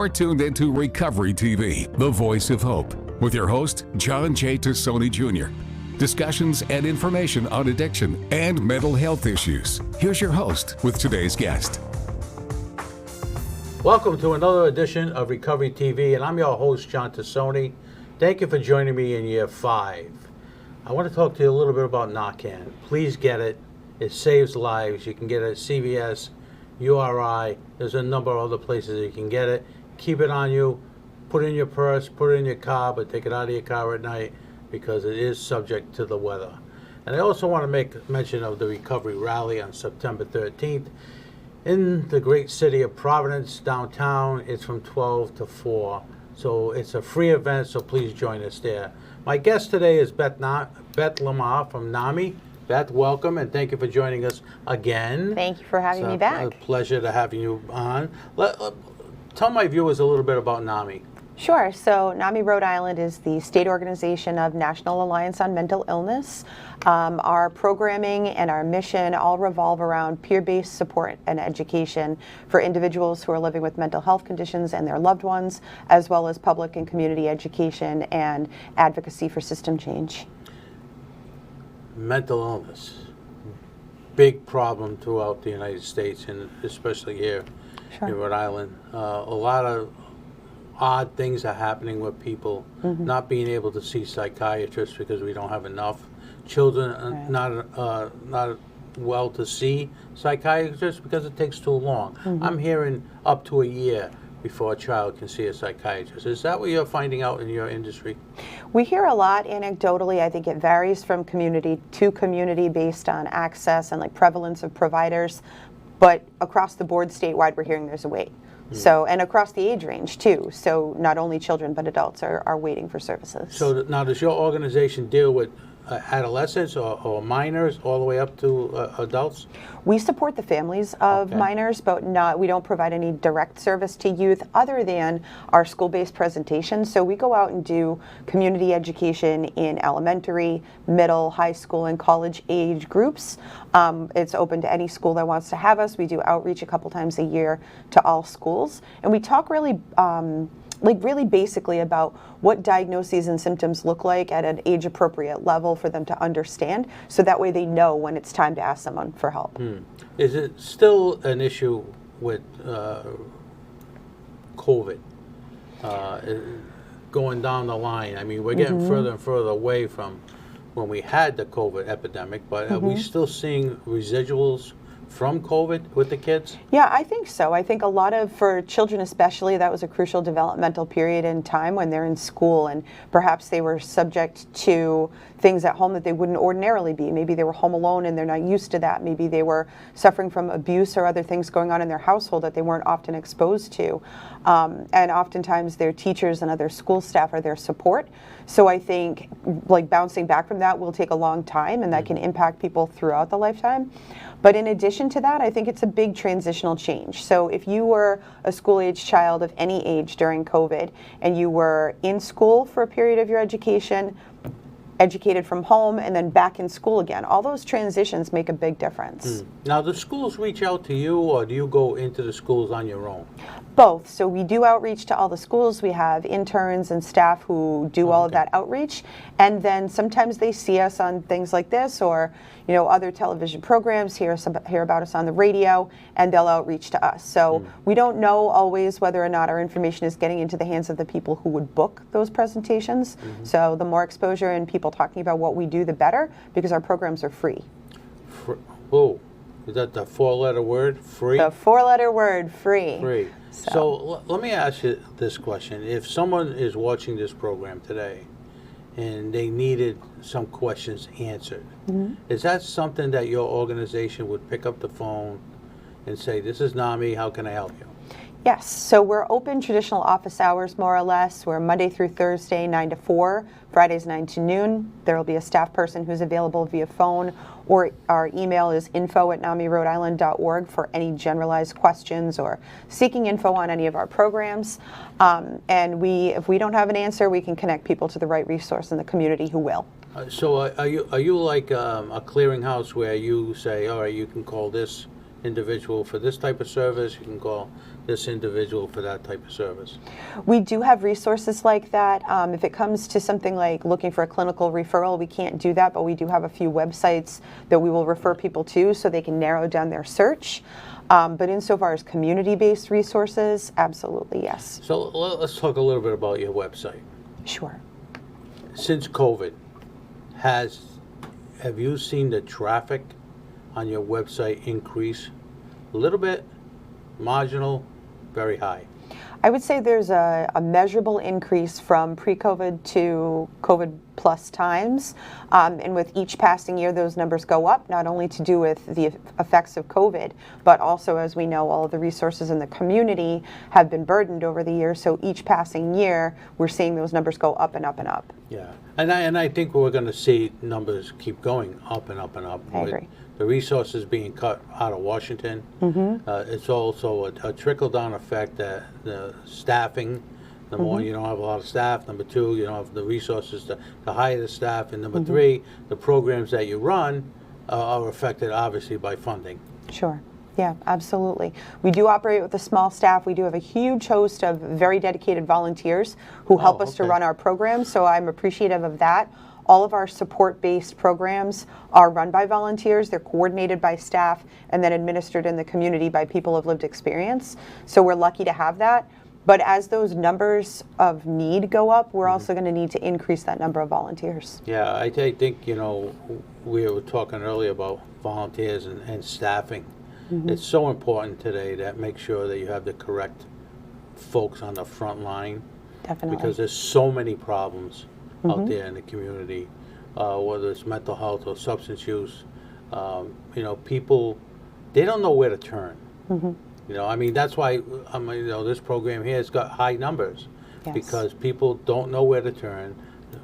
You're tuned into Recovery TV, the voice of hope, with your host, John J. Tassoni Jr. Discussions and information on addiction and mental health issues. Here's your host with today's guest. Welcome to another edition of Recovery TV, and I'm your host, John Tassoni. Thank you for joining me in year 5. I want to talk to you a little bit about Narcan. Please get it. It saves lives. You can get it at CVS, URI. There's a number of other places that you can get it. Keep it on you. Put it in your purse, put it in your car, but take it out of your car at night because it is subject to the weather. And I also want to make mention of the Recovery Rally on September 13th in the great city of Providence, downtown. It's from 12 to 4. So it's a free event, so please join us there. My guest today is Beth Lamar from NAMI. Beth, welcome, and thank you for joining us again. Thank you for having me back. It's a pleasure to have you on. Tell my viewers a little bit about NAMI. Sure. So NAMI Rhode Island is the state organization of National Alliance on Mental Illness. Our programming and our mission all revolve around peer-based support and education for individuals who are living with mental health conditions and their loved ones, as well as public and community education and advocacy for system change. Mental illness, big problem throughout the United States, and especially here in Rhode Island. A lot of odd things are happening with people not being able to see psychiatrists because we don't have enough. Children not well to see psychiatrists because it takes too long. I'm hearing up to a year before a child can see a psychiatrist. Is that what you're finding out in your industry? We hear a lot anecdotally. I think it varies from community to community based on access and prevalence of providers. But across the board statewide, we're hearing there's a wait. So, and across the age range too. So not only children, but adults are waiting for services. So now does your organization deal with adolescents or minors all the way up to adults? We support the families of minors, but we don't provide any direct service to youth other than our school-based presentations. So we go out and do community education in elementary, middle, high school, and college age groups. It's open to any school that wants to have us. We do outreach a couple times a year to all schools, and we talk really really basically about what diagnoses and symptoms look like at an age-appropriate level for them to understand, so that way they know when it's time to ask someone for help. Is it still an issue with COVID going down the line? I mean, we're getting further and further away from when we had the COVID epidemic, but are we still seeing residuals from COVID with the kids? Yeah, I think so. I think for children especially, that was a crucial developmental period in time when they're in school, and perhaps they were subject to things at home that they wouldn't ordinarily be. Maybe they were home alone and they're not used to that. Maybe they were suffering from abuse or other things going on in their household that they weren't often exposed to. And oftentimes their teachers and other school staff are their support. So I think bouncing back from that will take a long time, and that can impact people throughout the lifetime. But in addition to that, I think it's a big transitional change. So if you were a school-age child of any age during COVID and you were in school for a period of your education, educated from home, and then back in school again, all those transitions make a big difference. Now, do schools reach out to you, or do you go into the schools on your own? Both. So we do outreach to all the schools. We have interns and staff who do all of that outreach, and then sometimes they see us on things like this, or other television programs, hear about us on the radio, and they'll outreach to us. So we don't know always whether or not our information is getting into the hands of the people who would book those presentations. So the more exposure and people talking about what we do, the better, because our programs are free. Is that the 4-letter word, free? The 4-letter word, free. Free. So let me ask you this question. If someone is watching this program today and they needed some questions answered, is that something that your organization would pick up the phone and say, this is NAMI, how can I help you? Yes, so we're open traditional office hours more or less. We're Monday through Thursday, 9 to 4, Fridays 9 to noon. There will be a staff person who's available via phone, or our email is info@namirhodeisland.org for any generalized questions or seeking info on any of our programs. And if we don't have an answer, we can connect people to the right resource in the community who will. So are you like a clearinghouse where you say, all right, you can call this individual for this type of service, you can call this individual for that type of service? We do have resources like that. If it comes to something like looking for a clinical referral, we can't do that, but we do have a few websites that we will refer people to so they can narrow down their search. But insofar as community-based resources, absolutely, yes. So let's talk a little bit about your website. Sure. Since COVID, have you seen the traffic on your website increase? A little bit, marginal, very high? I would say there's a measurable increase from pre-COVID to COVID plus times. And with each passing year, those numbers go up, not only to do with the effects of COVID, but also, as we know, all of the resources in the community have been burdened over the years. So each passing year, we're seeing those numbers go up and up and up. Yeah, and I think we're going to see numbers keep going up and up and up. I agree. The resources being cut out of Washington. It's also a trickle-down effect that the staffing, number one, you don't have a lot of staff. Number two, you don't have the resources to hire the staff. And number three, the programs that you run are affected, obviously, by funding. Sure. Yeah, absolutely. We do operate with a small staff. We do have a huge host of very dedicated volunteers who help us to run our programs, so I'm appreciative of that. All of our support-based programs are run by volunteers. They're coordinated by staff and then administered in the community by people of lived experience. So we're lucky to have that. But as those numbers of need go up, we're also going to need to increase that number of volunteers. Yeah, I think, you know, we were talking earlier about volunteers and staffing. It's so important today that make sure that you have the correct folks on the front line. Definitely. Because there's so many problems out there in the community, whether it's mental health or substance use. You know, people, they don't know where to turn. You know, I mean, that's why, I mean, you know, this program here has got high numbers because people don't know where to turn.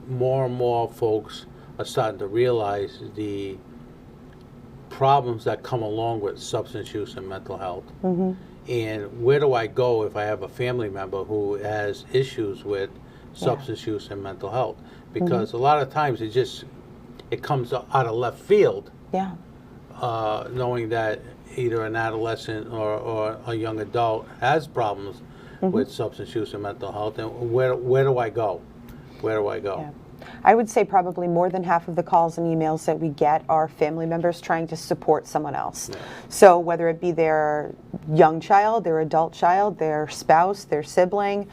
More and more folks are starting to realize the problems that come along with substance use and mental health. And where do I go if I have a family member who has issues with substance use and mental health? Because a lot of times it comes out of left field. Yeah. Knowing that either an adolescent or a young adult has problems with substance use and mental health, and where do I go? Where do I go? Yeah. I would say probably more than half of the calls and emails that we get are family members trying to support someone else. So whether it be their young child, their adult child, their spouse, their sibling,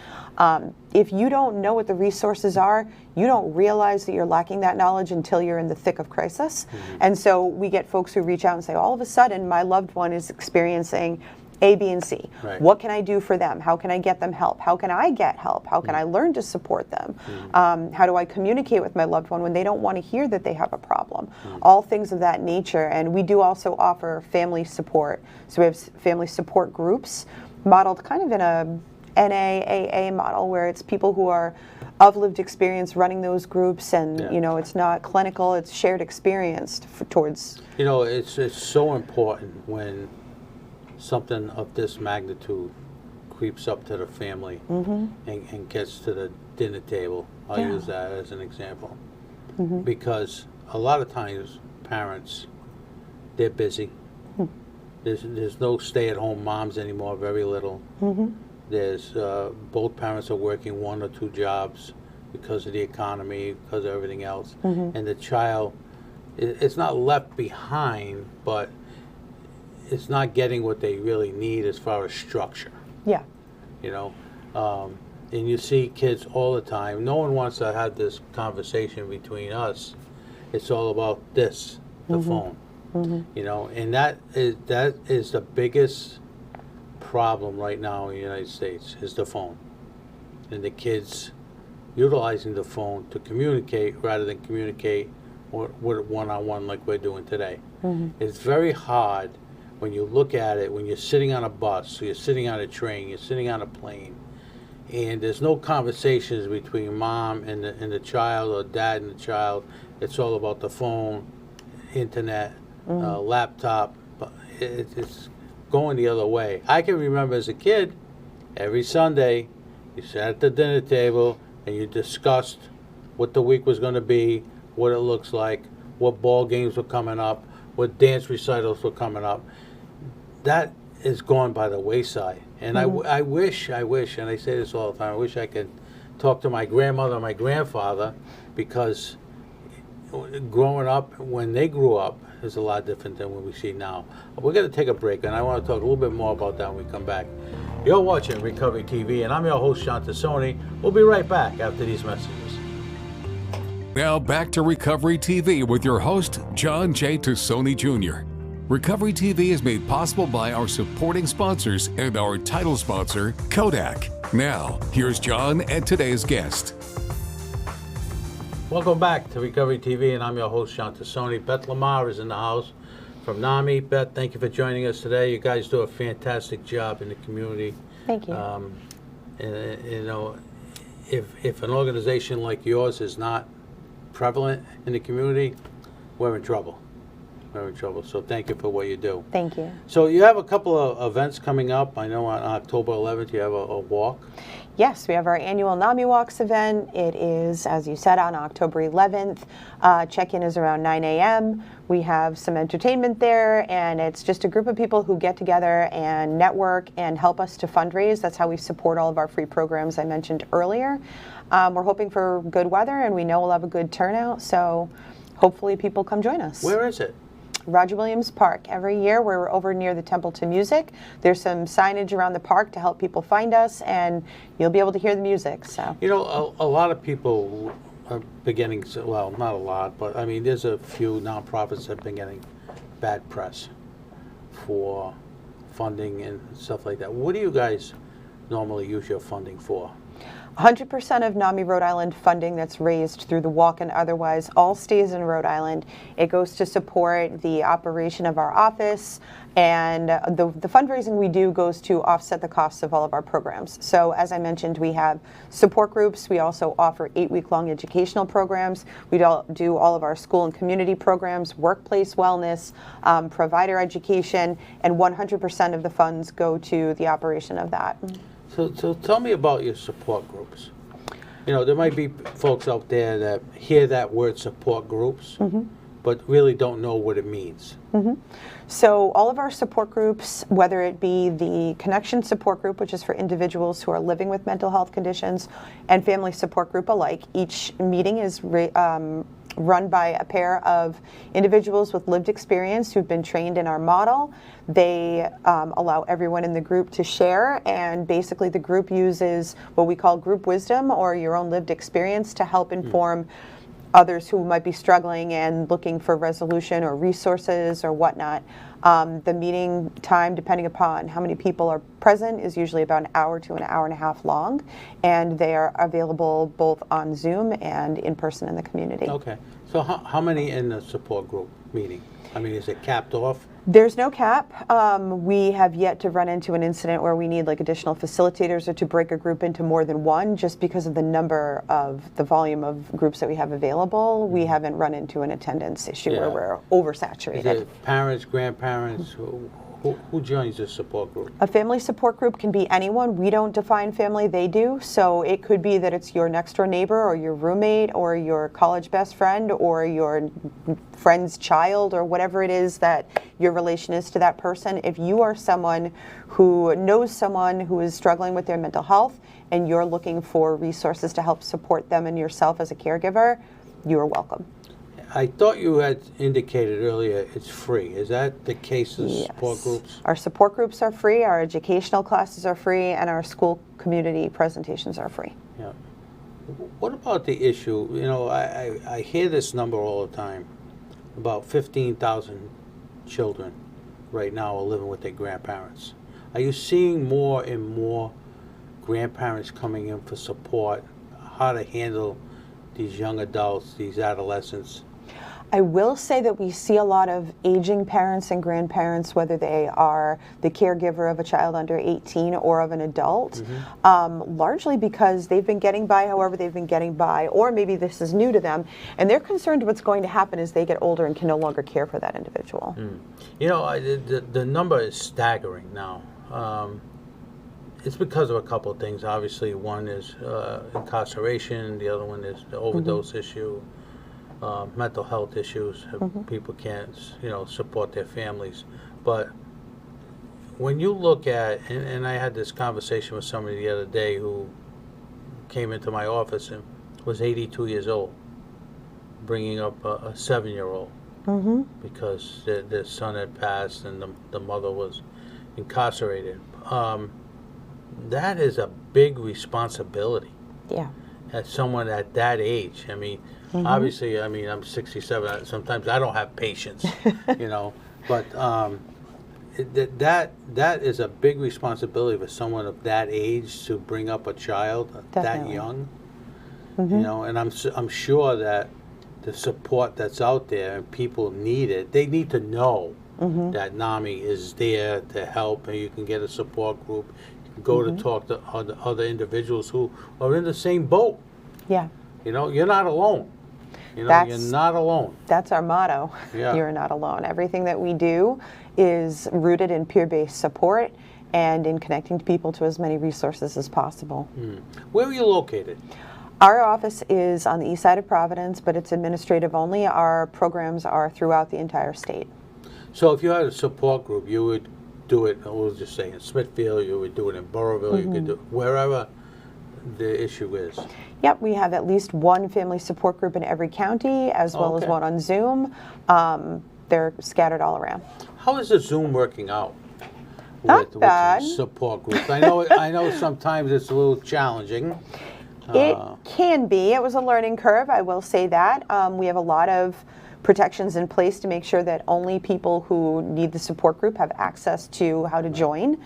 if you don't know what the resources are, you don't realize that you're lacking that knowledge until you're in the thick of crisis. And so we get folks who reach out and say, all of a sudden, my loved one is experiencing A, B, and C. What can I do for them? How can I get them help? How can I get help? How can I learn to support them? How do I communicate with my loved one when they don't want to hear that they have a problem? All things of that nature. And we do also offer family support. So we have family support groups modeled kind of in a NAAA model where it's people who are of lived experience running those groups, and you know, it's not clinical, it's shared experience towards. You know, it's so important when something of this magnitude creeps up to the family and gets to the dinner table. I'll use that as an example. Because a lot of times parents, they're busy. There's no stay-at-home moms anymore, very little. There's both parents are working one or two jobs because of the economy, because of everything else. And the child, it's not left behind, but it's not getting what they really need as far as structure. You know, and you see kids all the time. No one wants to have this conversation between us. It's all about this, the phone. You know, and that is the biggest problem right now in the United States, is the phone. And the kids utilizing the phone to communicate rather than communicate with one-on-one like we're doing today. It's very hard when you look at it, when you're sitting on a bus, or you're sitting on a train, you're sitting on a plane, and there's no conversations between mom and the child, or dad and the child. It's all about the phone, internet, laptop. It's going the other way. I can remember as a kid, every Sunday, you sat at the dinner table and you discussed what the week was going to be, what it looks like, what ball games were coming up, what dance recitals were coming up. That is gone by the wayside. And I wish, and I say this all the time, I wish I could talk to my grandmother and my grandfather, because growing up, when they grew up, is a lot different than what we see now. We're going to take a break, and I want to talk a little bit more about that when we come back. You're watching Recovery TV, and I'm your host, John Tassoni. We'll be right back after these messages. Now back to Recovery TV with your host, John J. Tassoni Jr. Recovery TV is made possible by our supporting sponsors and our title sponsor, Kodak. Now, here's John and today's guest. Welcome back to Recovery TV, and I'm your host, John Tassoni. Beth Lamar is in the house from NAMI. Beth, thank you for joining us today. You guys do a fantastic job in the community. Thank you. And, you know, if an organization like yours is not prevalent in the community, we're in trouble. We're in trouble. So thank you for what you do. Thank you. So you have a couple of events coming up. I know on October 11th you have a walk. Yes, we have our annual NAMI Walks event. It is, as you said, on October 11th. Check-in is around 9 a.m. We have some entertainment there, and it's just a group of people who get together and network and help us to fundraise. That's how we support all of our free programs I mentioned earlier. We're hoping for good weather, and we know we'll have a good turnout, so hopefully people come join us. Where is it? Roger Williams Park. Every year we're over near the Templeton Music. There's some signage around the park to help people find us, and you'll be able to hear the music. So, you know, a lot of people are beginning, well, not a lot, but I mean, there's a few nonprofits that have been getting bad press for funding and stuff like that. What do you guys normally use your funding for? 100% of NAMI Rhode Island funding that's raised through the walk and otherwise all stays in Rhode Island. It goes to support the operation of our office, and the fundraising we do goes to offset the costs of all of our programs. So as I mentioned, we have support groups. We also offer 8-week-long educational programs. We do all of our school and community programs, workplace wellness, provider education, and 100% of the funds go to the operation of that. So tell me about your support groups. You know, there might be folks out there that hear that word support groups, but really don't know what it means. So all of our support groups, whether it be the Connection Support Group, which is for individuals who are living with mental health conditions, and Family Support Group alike, each meeting is run by a pair of individuals with lived experience who've been trained in our model. They allow everyone in the group to share, and basically the group uses what we call group wisdom or your own lived experience to help inform others who might be struggling and looking for resolution or resources or whatnot. The meeting time, depending upon how many people are present, is usually about an hour to an hour and a half long, and they are available both on Zoom and in person in the community. Okay. So how many in the support group meeting? I mean, is it capped off? There's no cap. We have yet to run into an incident where we need like additional facilitators or to break a group into more than one, just because of the number of the volume of groups that we have available. We haven't run into an attendance issue where we're oversaturated. Is it parents, grandparents? Who joins the support group? A family support group can be anyone. We don't define family, they do. So it could be that it's your next door neighbor or your roommate or your college best friend or your friend's child or whatever it is that your relation is to that person. If you are someone who knows someone who is struggling with their mental health and you're looking for resources to help support them and yourself as a caregiver, you are welcome. I thought you had indicated earlier it's free. Is that the case of support groups? Our support groups are free, our educational classes are free, and our school community presentations are free. Yeah. What about the issue? You know, I hear this number all the time. About 15,000 children right now are living with their grandparents. Are you seeing more and more grandparents coming in for support, how to handle these young adults, these adolescents? I will say that we see a lot of aging parents and grandparents, whether they are the caregiver of a child under 18 or of an adult, largely because they've been getting by however they've been getting by, or maybe this is new to them, and they're concerned what's going to happen as they get older and can no longer care for that individual. You know, the number is staggering now. It's because of a couple of things. Obviously, one is incarceration, the other one is the overdose issue. Mental health issues. People can't, support their families. But when you look at, and I had this conversation with somebody the other day who came into my office and was 82 years old, bringing up a 7-year-old because their son had passed and the mother was incarcerated. That is a big responsibility. Yeah. As someone at that age. I mean, obviously, I mean, I'm 67. Sometimes I don't have patience, you know, but that is a big responsibility for someone of that age to bring up a child that Definitely. young, you know, and I'm sure that the support that's out there and people need it. They need to know that NAMI is there to help, and you can get a support group. Go to talk to other individuals who are in the same boat. Yeah. You know, you're not alone. You know, That's- you're not alone. That's our motto. Yeah. You're not alone. Everything that we do is rooted in peer-based support and in connecting people to as many resources as possible. Where are you located? Our office is on the east side of Providence, but it's administrative only. Our programs are throughout the entire state. So if you had a support group, you would do it, we'll just say in Smithfield, you would do it in Burrillville, you could do it wherever the issue is. Yep, we have at least one family support group in every county, as well as Okay. one on Zoom. They're scattered all around. How is the Zoom working out? Not with bad. the support groups? I know sometimes it's a little challenging. It can be. It was a learning curve, I will say that. We have a lot of protections in place to make sure that only people who need the support group have access to how to join.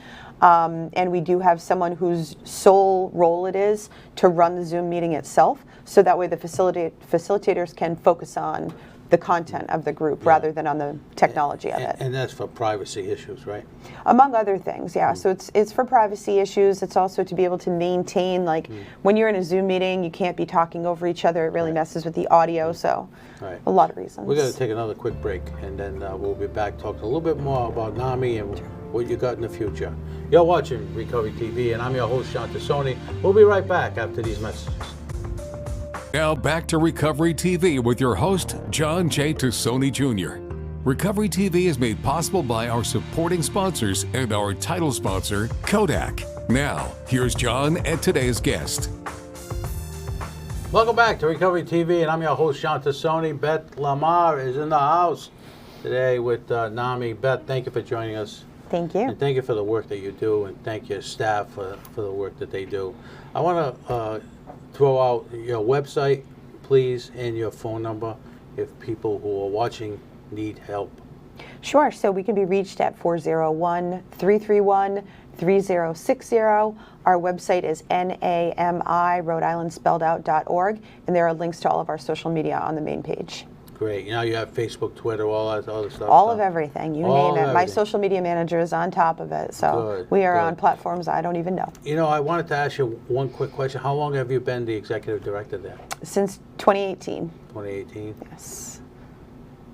And we do have someone whose sole role it is to run the Zoom meeting itself, so that way the facilitators can focus on the content of the group rather than on the technology of it. And that's for privacy issues, right? Among other things, yeah. So it's for privacy issues. It's also to be able to maintain, like, when you're in a Zoom meeting, you can't be talking over each other. It really messes with the audio, so Right. a lot of reasons. We're going to take another quick break, and then we'll be back talking a little bit more about NAMI and what you got in the future. You're watching Recovery TV, and I'm your host, John Tassoni. We'll be right back after these messages. Now back to Recovery TV with your host, John J. Tassoni Jr. Recovery TV is made possible by our supporting sponsors and our title sponsor, Kodak. Now, here's John and today's guest. Welcome back to Recovery TV, and I'm your host, John Tassoni. Beth Lamar is in the house today with NAMI. Beth, thank you for joining us. Thank you. And thank you for the work that you do, and thank your staff for the work that they do. I want to throw out your website, please, and your phone number if people who are watching need help. Sure. So we can be reached at 401-331-3060. Our website is NAMI, Rhode Island spelled out.org, and there are links to all of our social media on the main page. Great. Now you have Facebook, Twitter, all that other stuff. All of everything, you All name of it. My everything. social media manager is on top of it, so Good, we are good. on platforms I don't even know. You know, I wanted to ask you one quick question. How long have you been the executive director there? Since 2018, 2018. yes.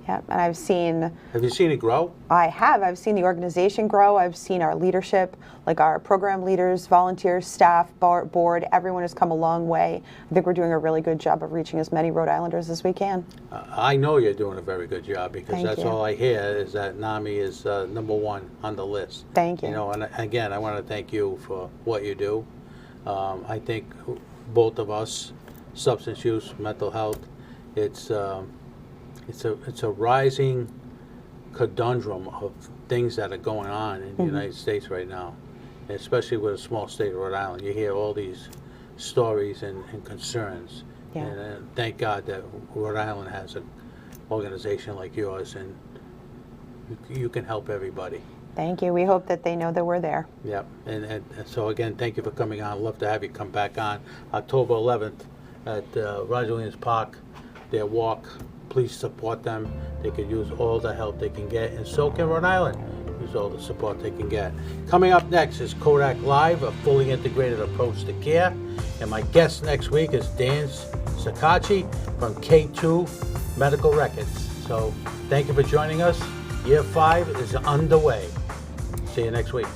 Yep, and I've seen it grow? I've seen the organization grow. I've seen our leadership, like our program leaders, volunteers, staff, board, everyone has come a long way. I think we're doing a really good job of reaching as many Rhode Islanders as we can. I know you're doing a very good job, because Thank that's you. all I hear is that NAMI is #1 on the list. Thank you. You know, and again, I want to thank you for what you do. I think both of us, substance use, mental health, it's a rising conundrum of things that are going on in the United States right now, and especially with a small state of Rhode Island. You hear all these stories and concerns. Yeah. And thank God that Rhode Island has an organization like yours, and you can help everybody. Thank you. We hope that they know that we're there. Yep. And so again, thank you for coming on. I'd love to have you come back on October 11th at Roger Williams Park. Their walk, please support them. They could use all the help they can get, and so can Rhode Island use all the support they can get. Coming up next is Kodak Live, a fully integrated approach to care. And my guest next week is Dan Sakachi from K2 Medical Records. So thank you for joining us. Year 5 is underway. See you next week.